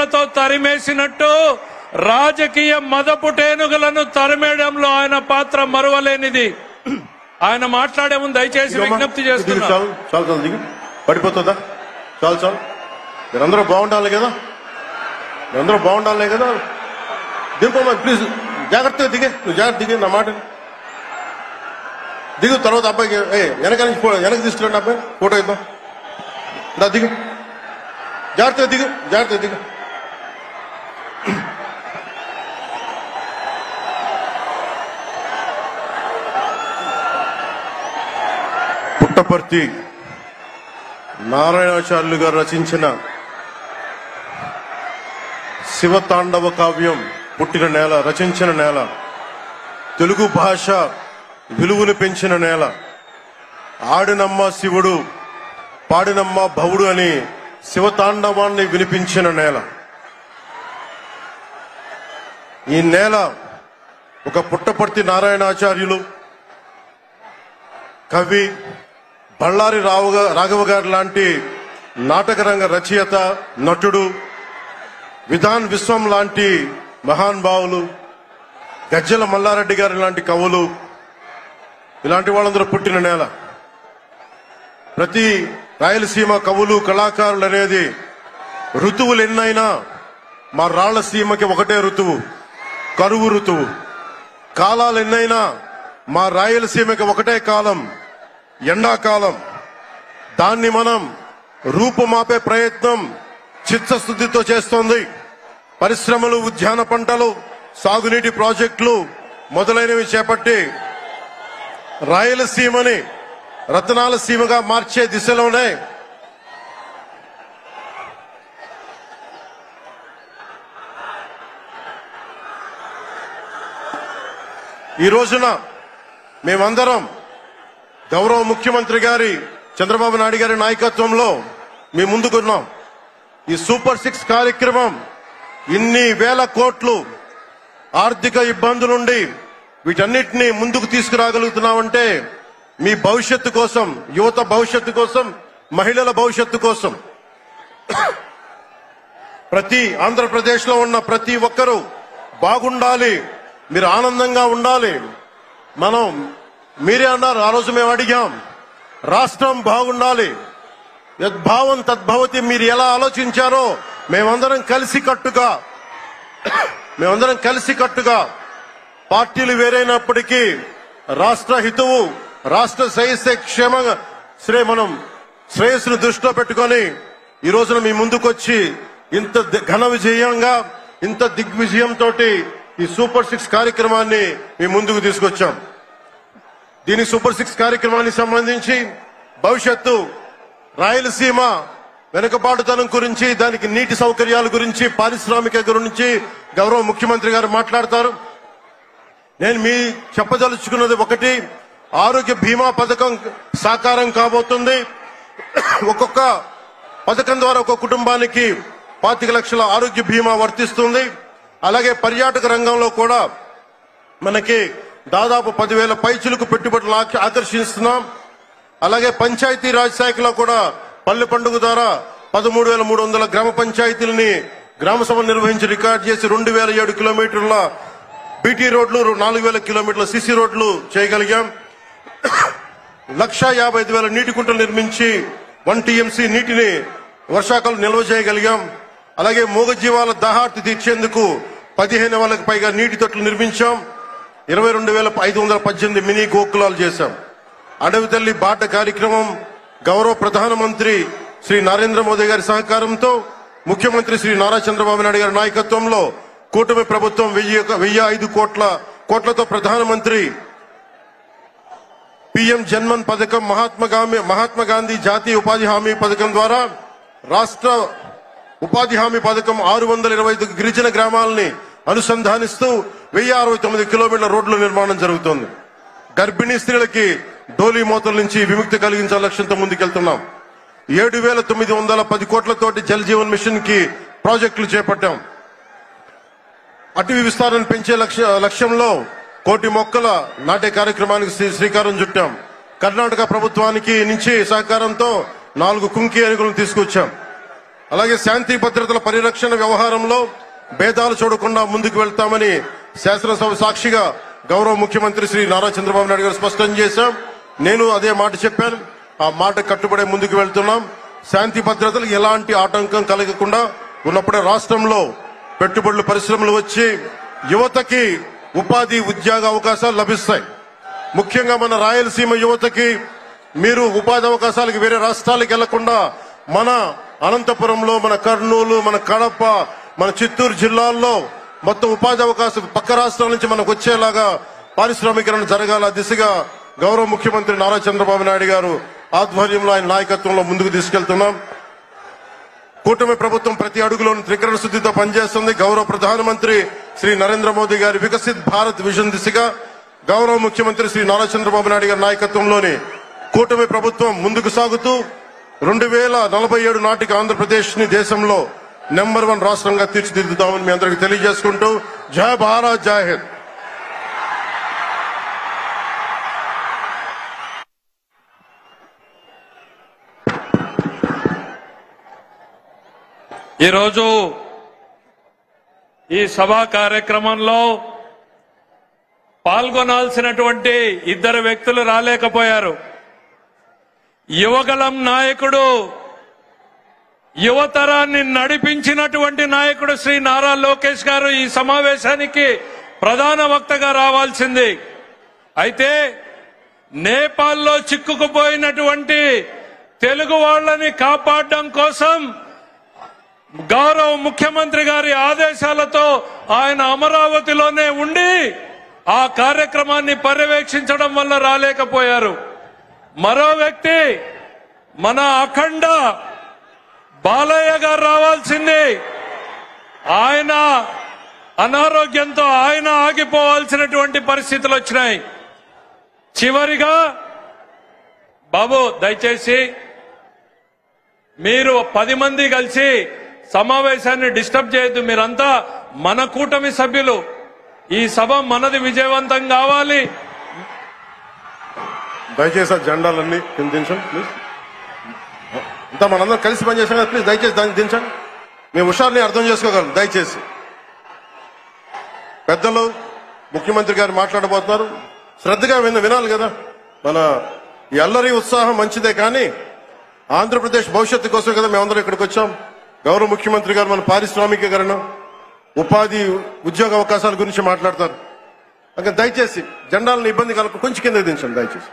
కర్రలతో తరిమేసినట్టు రాజకీయ మదపుటేనుగులను తరిమేయడంలో ఆయన పాత్ర మరువలేనిది. ఆయన మాట్లాడే ముందు దయచేసి విజ్ఞప్తి చేస్తున్నాను. చాలు దిగు, పడిపోతుందా? చాలు చాలు, మీరందరూ బాగుండాలి కదా, మీరందరూ బాగుండాలి కదా. దింపమ్మా ప్లీజ్, జాగ్రత్తగా దిగే, నువ్వు జాగ్రత్త దిగే, నా మాట దిగు. తర్వాత అబ్బాయికి వెనక నుంచి వెనక్కి తీసుకురండి, అబ్బాయి ఫోటో ఇద్దాం. దా దిగు, జాగ్రత్తగా దిగు, జాగ్రత్తగా దిగు. పుట్టపర్తి నారాయణాచార్యులు గారు రచించిన శివతాండవ కావ్యం పుట్టిన నేల, రచించిన నేల, తెలుగు భాష విలువలు పెంచిన నేల, ఆడినమ్మ శివుడు పాడినమ్మ భవుడు అని శివతాండవాన్ని వినిపించిన నేల. ఈ నేల ఒక పుట్టపర్తి నారాయణాచార్యులు, కవి బళ్ళారి రాఘవ గారు లాంటి నాటకరంగ రచయిత, నటుడు, విధాన్ విశ్వం లాంటి మహానుభావులు, గజ్జల మల్లారెడ్డి గారి లాంటి కవులు, ఇలాంటి వాళ్ళందరూ పుట్టిన నేల. ప్రతి రాయలసీమ కవులు కళాకారులు అనేది ఋతువులు ఎన్నైనా మా రాళ్లసీమకి ఒకటే ఋతువు, కరువు ఋతువు. కాలాలు ఎన్నైనా మా రాయలసీమకి ఒకటే కాలం, ఎండాకాలం. దాన్ని మనం రూపుమాపే ప్రయత్నం చిత్తశుద్ధితో చేస్తోంది. పరిశ్రమలు, ఉద్యాన పంటలు, సాగునీటి ప్రాజెక్టులు మొదలైనవి చేపట్టి రాయలసీమని రతనాల సీమగా మార్చే దిశలోనే ఈ రోజున మేమందరం గౌరవ ముఖ్యమంత్రి గారి చంద్రబాబు నాయుడు గారి నాయకత్వంలో మేము ముందుకున్నాం. ఈ సూపర్ 6 కార్యక్రమం ఇన్ని వేల కోట్లు ఆర్థిక ఇబ్బందులుండి వీటన్నిటినీ ముందుకు తీసుకురాగలుగుతున్నామంటే మీ భవిష్యత్తు కోసం, యువత భవిష్యత్తు కోసం, మహిళల భవిష్యత్తు కోసం, ప్రతి ఆంధ్రప్రదేశ్ లో ఉన్న ప్రతి ఒక్కరూ బాగుండాలి, మీరు ఆనందంగా ఉండాలి. మీరే అన్నారు, ఆ రోజు మేము అడిగాం, రాష్ట్రం బాగుండాలి, యద్భావం తద్భవతి. మీరు ఎలా ఆలోచించారో మేమందరం కలిసికట్టుగా పార్టీలు వేరైనప్పటికీ రాష్ట్ర హితువు, రాష్ట్ర శ్రేయస్సును దృష్టిలో పెట్టుకొని ఈ రోజున మీ ముందుకొచ్చి ఇంత ఘన విజయంగా, ఇంత దిగ్విజయంతో ఈ సూపర్ 6 కార్యక్రమాన్ని మీ ముందుకు తీసుకొచ్చాం. దీని సూపర్ 6 కార్యక్రమానికి సంబంధించి భవిష్యత్తు రాయలసీమ వెనుకబాటుతనం గురించి, దానికి నీటి సౌకర్యాల గురించి, పారిశ్రామిక గురించి గౌరవ ముఖ్యమంత్రి గారు మాట్లాడతారు. నేను మీ చెప్పదలుచుకున్నది ఒకటి, ఆరోగ్య బీమా పథకం సాకారం కాబోతుంది. ఒక్కొక్క పథకం ద్వారా ఒక్కొక్క కుటుంబానికి 25 లక్షల ఆరోగ్య బీమా వర్తిస్తుంది. అలాగే పర్యాటక రంగంలో కూడా మనకి దాదాపు 10,000 పైచిలకు పెట్టుబడులు ఆకర్షిస్తున్నాం. అలాగే పంచాయతీ రాజ్ శాఖలో కూడా పల్లె పండుగ ద్వారా 13,300 గ్రామ పంచాయతీలని గ్రామ సభ నిర్వహించి రికార్డు చేసి 2,007 కిలోమీటర్ల బీటీ రోడ్లు, 4,000 కిలోమీటర్ల సిసి రోడ్లు చేయగలిగాం. 1,55,000 నీటి కుంటలు నిర్మించి 1 టీఎంసీ నీటిని వర్షాకాలం నిల్వ చేయగలిగాం. అలాగే మూగజీవాల దాహార్తి తీర్చేందుకు 15,000కు పైగా నీటి తొట్లు నిర్మించాం. 22,518 మినీ గోకులాలు చేశాం. అడవి తల్లి బాట కార్యక్రమం గౌరవ ప్రధానమంత్రి శ్రీ నరేంద్ర మోదీ గారి సహకారంతో, ముఖ్యమంత్రి శ్రీ నారా చంద్రబాబు నాయుడు గారి నాయకత్వంలో కూటమి ప్రభుత్వం 1,005 కోట్లతో ప్రధానమంత్రి పిఎం జన్మన్ పథకం, మహాత్మా గాంధీ జాతీయ ఉపాధి హామీ పథకం ద్వారా రాష్ట్ర ఉపాధి హామీ పథకం 625 గిరిజన గ్రామాలని అనుసంధానిస్తూ 1,069 కిలోమీటర్ల రోడ్ల నిర్మాణం జరుగుతోంది. గర్భిణీ స్త్రీలకి డోలీ మోతల నుంచి విముక్తి కలిగించాల లక్ష్యంతో ముందుకెళ్తున్నాం. 7,910 కోట్లతోటి జల్ జీవన్ మిషన్ కి ప్రాజెక్టులు చేపట్టాం. అటవీ విస్తారణ పెంచే లక్ష్యంలో 1 కోటి మొక్కల నాటే కార్యక్రమానికి శ్రీకారం చుట్టాం. కర్ణాటక ప్రభుత్వానికి నుంచి సహకారంతో 4 కుంకి ఏనుగులను తీసుకొచ్చాం. అలాగే శాంతి భద్రతల పరిరక్షణ వ్యవహారంలో భేదాలు చూడకుండా ముందుకు వెళ్తామని శాసనసభ సాక్షిగా గౌరవ ముఖ్యమంత్రి శ్రీ నారా చంద్రబాబు నాయుడు గారు స్పష్టం చేశాం. నేను అదే మాట చెప్పాను. ఆ మాట కట్టుబడే ముందుకు వెళ్తున్నాం. శాంతి భద్రతలకు ఎలాంటి ఆటంకం కలగకుండా ఉన్నప్పుడే రాష్ట్రంలో పెట్టుబడులు పరిశ్రమలు వచ్చి యువతకి ఉపాధి ఉద్యోగ అవకాశాలు లభిస్తాయి. ముఖ్యంగా మన రాయలసీమ యువతకి మీరు ఉపాధి అవకాశాలకు వేరే రాష్ట్రాలకు వెళ్లకుండా మన అనంతపురంలో, మన కర్నూలు, మన కడప, మన చిత్తూరు జిల్లాల్లో మొత్తం ఉపాధి అవకాశం పక్క రాష్ట్రాల నుంచి మనకు వచ్చేలాగా పారిశ్రామికరణ జరగాల దిశగా గౌరవ ముఖ్యమంత్రి నారా చంద్రబాబు నాయుడు గారు ఆధ్వర్యంలో ఆయన నాయకత్వంలో ముందుకు తీసుకెళ్తున్నాం. కూటమి ప్రభుత్వం ప్రతి అడుగులోని త్రికరణ శుద్ధితో పనిచేస్తుంది. గౌరవ ప్రధానమంత్రి శ్రీ నరేంద్ర మోదీ గారి వికసిత్ భారత్ విజన్ దిశగా గౌరవ ముఖ్యమంత్రి శ్రీ నారా చంద్రబాబు నాయుడు గారి నాయకత్వంలోని కూటమి ప్రభుత్వం ముందుకు సాగుతూ 2047 నాటికి ఆంధ్రప్రదేశ్ ని దేశంలో నెంబర్ 1 రాష్ట్రంగా తీర్చిదిద్దుతామని మీ అందరికీ తెలియజేసుకుంటూ జై భారత్, జై హింద్. ఈరోజు ఈ సభా కార్యక్రమంలో పాల్గొనాల్సినటువంటి 2 వ్యక్తులు రాలేకపోయారు. యువగలం నాయకుడు, యువతరాన్ని నడిపించినటువంటి నాయకుడు శ్రీ నారా లోకేష్ గారు ఈ సమావేశానికి ప్రధాన వక్తగా రావాల్సింది. అయితే నేపాల్లో చిక్కుకుపోయినటువంటి తెలుగు వాళ్ళని కాపాడడం కోసం గౌరవ ముఖ్యమంత్రి గారి ఆదేశాలతో ఆయన అమరావతిలోనే ఉండి ఆ కార్యక్రమాన్ని పర్యవేక్షించడం వల్ల రాలేకపోయారు. మరో వ్యక్తి మన అఖండ బాలయ్య గారు రావాల్సింది. ఆయన అనారోగ్యంతో ఆయన ఆగిపోవాల్సినటువంటి పరిస్థితులు వచ్చినాయి. చివరిగా బాబు దయచేసి మీరు 10 మంది కలిసి సమావేశాన్ని డిస్టర్బ్ చేయొద్దు. మీరంతా మన కూటమి సభ్యులు. ఈ సభ మనది, విజయవంతం కావాలి. దయచేసి ఆ జెండాలన్నీ కింద దించండి ప్లీజ్. అంతా మనందరం కలిసి పనిచేసాం కదా, ప్లీజ్ దయచేసి దాన్ని దించండి. మీ హుషారుని అర్థం చేసుకోగలం. దయచేసి పెద్దలు ముఖ్యమంత్రి గారు మాట్లాడబోతున్నారు, శ్రద్ధగా వినాలి కదా. మన ఈ అల్లరి ఉత్సాహం మంచిదే, కానీ ఆంధ్రప్రదేశ్ భవిష్యత్తు కోసం కదా మేమందరం ఇక్కడికి వచ్చాం. గౌరవ ముఖ్యమంత్రి గారు మన పారిశ్రామికీకరణ, ఉపాధి, ఉద్యోగ అవకాశాల గురించి మాట్లాడతారు. దయచేసి జెండాలను ఇబ్బంది కలగకుండా కొంచెం కింద దించండి దయచేసి.